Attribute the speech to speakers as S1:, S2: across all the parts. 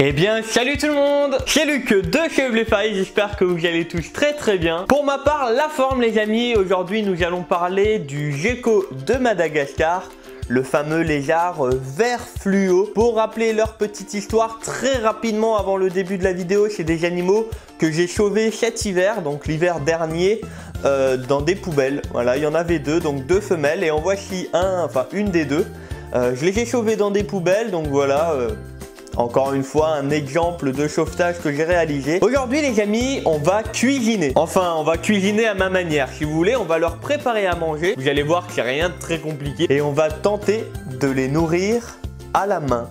S1: Eh bien, salut tout le monde, c'est Luc de chez Blefari, j'espère que vous allez tous très bien. Pour ma part, la forme les amis, aujourd'hui nous allons parler du gecko de Madagascar, le fameux lézard vert fluo. Pour rappeler leur petite histoire très rapidement avant le début de la vidéo, c'est des animaux que j'ai sauvés cet hiver, donc l'hiver dernier, dans des poubelles. Voilà, il y en avait deux, donc deux femelles, et en voici une des deux. Je les ai sauvés dans des poubelles, donc voilà... Encore une fois, un exemple de sauvetage que j'ai réalisé. Aujourd'hui les amis, on va cuisiner. Enfin, on va cuisiner à ma manière. Si vous voulez, on va leur préparer à manger. Vous allez voir que c'est rien de très compliqué. Et on va tenter de les nourrir à la main.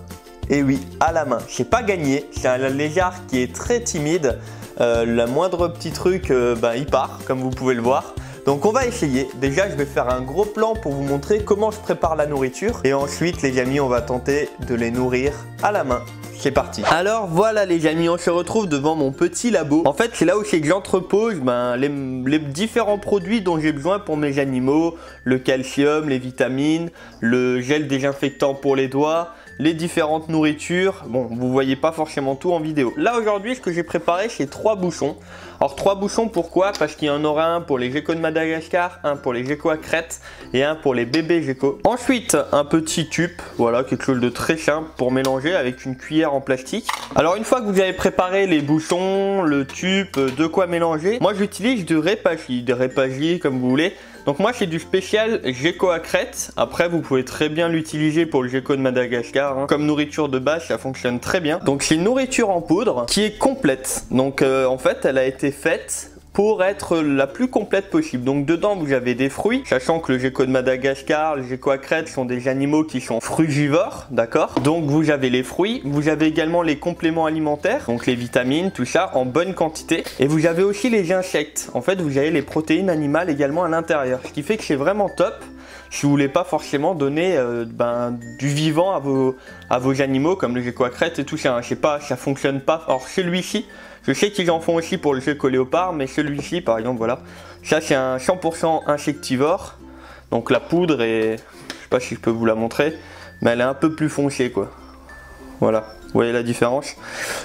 S1: Et oui, à la main. C'est pas gagné. C'est un lézard qui est très timide. Le moindre petit truc, il part, comme vous pouvez le voir. Donc on va essayer. Déjà je vais faire un gros plan pour vous montrer comment je prépare la nourriture. Et ensuite les amis, on va tenter de les nourrir à la main. C'est parti. Alors voilà les amis, on se retrouve devant mon petit labo. En fait c'est là où c'est que j'entrepose les différents produits dont j'ai besoin pour mes animaux. Le calcium, les vitamines, le gel désinfectant pour les doigts, les différentes nourritures. Bon, vous voyez pas forcément tout en vidéo. Là aujourd'hui, ce que j'ai préparé, c'est 3 bouchons. Alors 3 bouchons, pourquoi? Parce qu'il y en aura un pour les geckos de Madagascar, un pour les geckos à crête et un pour les bébés geckos. Ensuite, un petit tube, voilà, quelque chose de très simple pour mélanger avec une cuillère en plastique. Alors une fois que vous avez préparé les bouchons, le tube, de quoi mélanger, moi j'utilise du Repaghi, des Repaghi comme vous voulez. Donc moi c'est du spécial gecko à crête. Après vous pouvez très bien l'utiliser pour le gecko de Madagascar, hein. Comme nourriture de base ça fonctionne très bien. Donc c'est une nourriture en poudre qui est complète. Donc en fait elle a été faite pour être la plus complète possible. Donc dedans vous avez des fruits, sachant que le gecko de Madagascar, le gecko à crête sont des animaux qui sont frugivores, d'accord? Donc vous avez les fruits, vous avez également les compléments alimentaires, donc les vitamines, tout ça en bonne quantité. Et vous avez aussi les insectes. En fait vous avez les protéines animales également à l'intérieur, ce qui fait que c'est vraiment top si vous voulez pas forcément donner du vivant à vos animaux comme le gecko à crête et tout ça. Je sais pas, ça fonctionne pas. Alors celui-ci, je sais qu'ils en font aussi pour le gecko léopard, mais celui-ci par exemple, voilà. Ça c'est un 100% insectivore. Donc la poudre est, je sais pas si je peux vous la montrer, mais elle est un peu plus foncée quoi. Voilà, vous voyez la différence.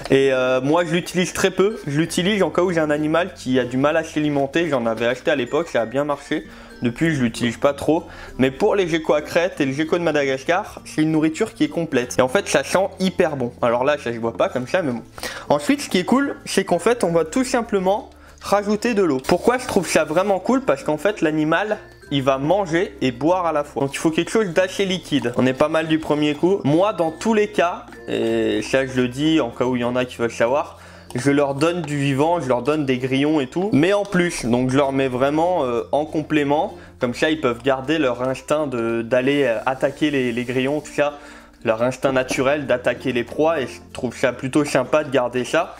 S1: Et moi je l'utilise très peu. Je l'utilise en cas où j'ai un animal qui a du mal à s'alimenter. J'en avais acheté à l'époque, ça a bien marché. Depuis je l'utilise pas trop. Mais pour les geckos à crête et le gecko de Madagascar, c'est une nourriture qui est complète. Et en fait ça sent hyper bon. Alors là ça se voit pas comme ça, mais bon. Ensuite ce qui est cool, c'est qu'en fait on va tout simplement rajouter de l'eau. Pourquoi je trouve ça vraiment cool? Parce qu'en fait l'animal, il va manger et boire à la fois. Donc il faut quelque chose d'assez liquide. On est pas mal du premier coup. Moi dans tous les cas, et ça je le dis en cas où il y en a qui veulent savoir, je leur donne du vivant, je leur donne des grillons et tout. Mais en plus, donc je leur mets vraiment en complément. Comme ça ils peuvent garder leur instinct d'aller attaquer les grillons, tout ça. Leur instinct naturel d'attaquer les proies. Et je trouve ça plutôt sympa de garder ça.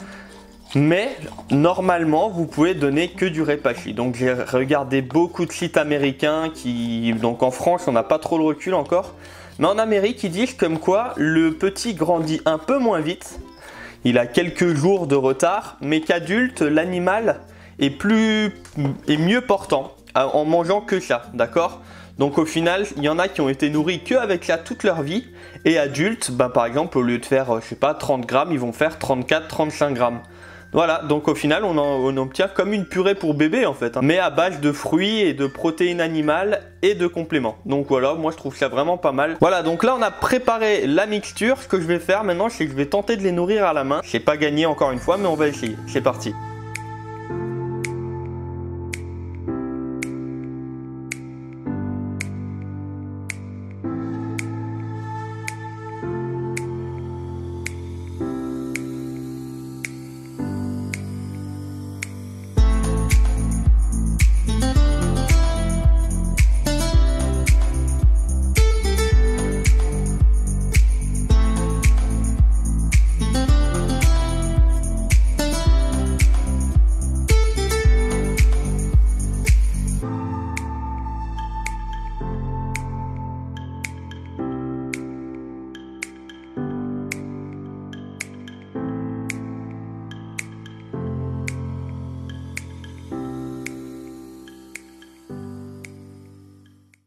S1: Mais normalement vous pouvez donner que du Repaghi. Donc j'ai regardé beaucoup de sites américains donc en France on n'a pas trop le recul encore, mais en Amérique ils disent comme quoi le petit grandit un peu moins vite, il a quelques jours de retard, mais qu'adulte l'animal est mieux portant en mangeant que ça, d'accord? Donc au final il y en a qui ont été nourris que avec ça toute leur vie, et adultes par exemple au lieu de faire je sais pas 30 grammes ils vont faire 34-35 grammes. Voilà, donc au final on obtient comme une purée pour bébé en fait, hein, mais à base de fruits et de protéines animales et de compléments. Donc voilà, moi je trouve ça vraiment pas mal. Voilà, donc là on a préparé la mixture. Ce que je vais faire maintenant, c'est que je vais tenter de les nourrir à la main. C'est pas gagné encore une fois, mais on va essayer. C'est parti.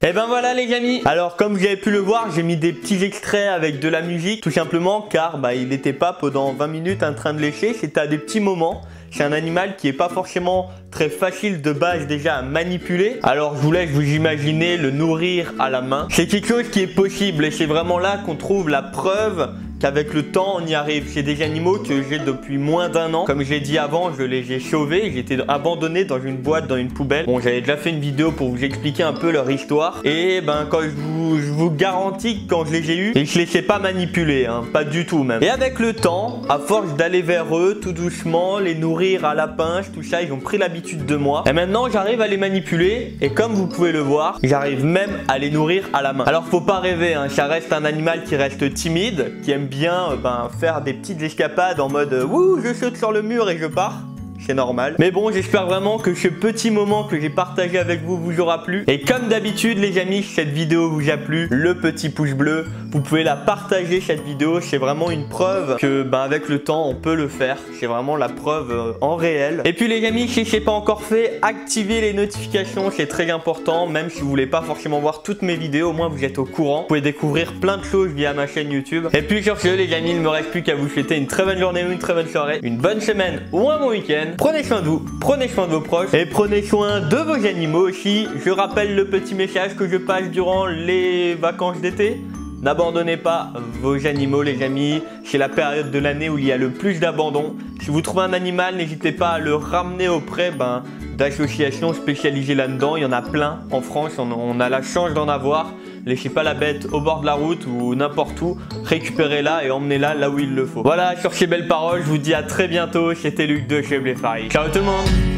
S1: Et ben voilà les amis. Alors comme vous avez pu le voir, j'ai mis des petits extraits avec de la musique, tout simplement car il n'était pas pendant 20 minutes en train de lécher, c'était à des petits moments. C'est un animal qui n'est pas forcément très facile de base déjà à manipuler. Alors je vous laisse vous imaginer le nourrir à la main. C'est quelque chose qui est possible et c'est vraiment là qu'on trouve la preuve qu'avec le temps on y arrive. C'est des animaux que j'ai depuis moins d'1 an. Comme j'ai dit avant, je les ai sauvés. J'étais abandonné dans une boîte, dans une poubelle. Bon, j'avais déjà fait une vidéo pour vous expliquer un peu leur histoire. Et quand je vous garantis que quand je les ai eus, et je les laissais pas manipuler, hein, pas du tout même. Et avec le temps, à force d'aller vers eux, tout doucement, les nourrir à la pince, tout ça, ils ont pris l'habitude de moi. Et maintenant, j'arrive à les manipuler. Et comme vous pouvez le voir, j'arrive même à les nourrir à la main. Alors, faut pas rêver, hein, ça reste un animal qui reste timide, qui aime bien faire des petites escapades en mode wouh, je saute sur le mur et je pars. C'est normal. Mais bon, j'espère vraiment que ce petit moment que j'ai partagé avec vous vous aura plu. Et comme d'habitude les amis, si cette vidéo vous a plu, le petit pouce bleu, vous pouvez la partager cette vidéo. C'est vraiment une preuve que avec le temps on peut le faire. C'est vraiment la preuve en réel. Et puis les amis, si ce n'est pas encore fait, activez les notifications, c'est très important. Même si vous voulez pas forcément voir toutes mes vidéos, au moins vous êtes au courant. Vous pouvez découvrir plein de choses via ma chaîne YouTube. Et puis sur ce les amis, il ne me reste plus qu'à vous souhaiter une très bonne journée ou une très bonne soirée, une bonne semaine ou un bon week-end. Prenez soin de vous, prenez soin de vos proches et prenez soin de vos animaux aussi. Je rappelle le petit message que je passe durant les vacances d'été. N'abandonnez pas vos animaux les amis, c'est la période de l'année où il y a le plus d'abandon. Si vous trouvez un animal, n'hésitez pas à le ramener auprès d'associations spécialisées là-dedans. Il y en a plein en France, on a la chance d'en avoir. Laissez pas la bête au bord de la route ou n'importe où, récupérez-la et emmenez-la là où il le faut. Voilà, sur ces belles paroles, je vous dis à très bientôt, c'était Luc de chez Blefari. Ciao tout le monde!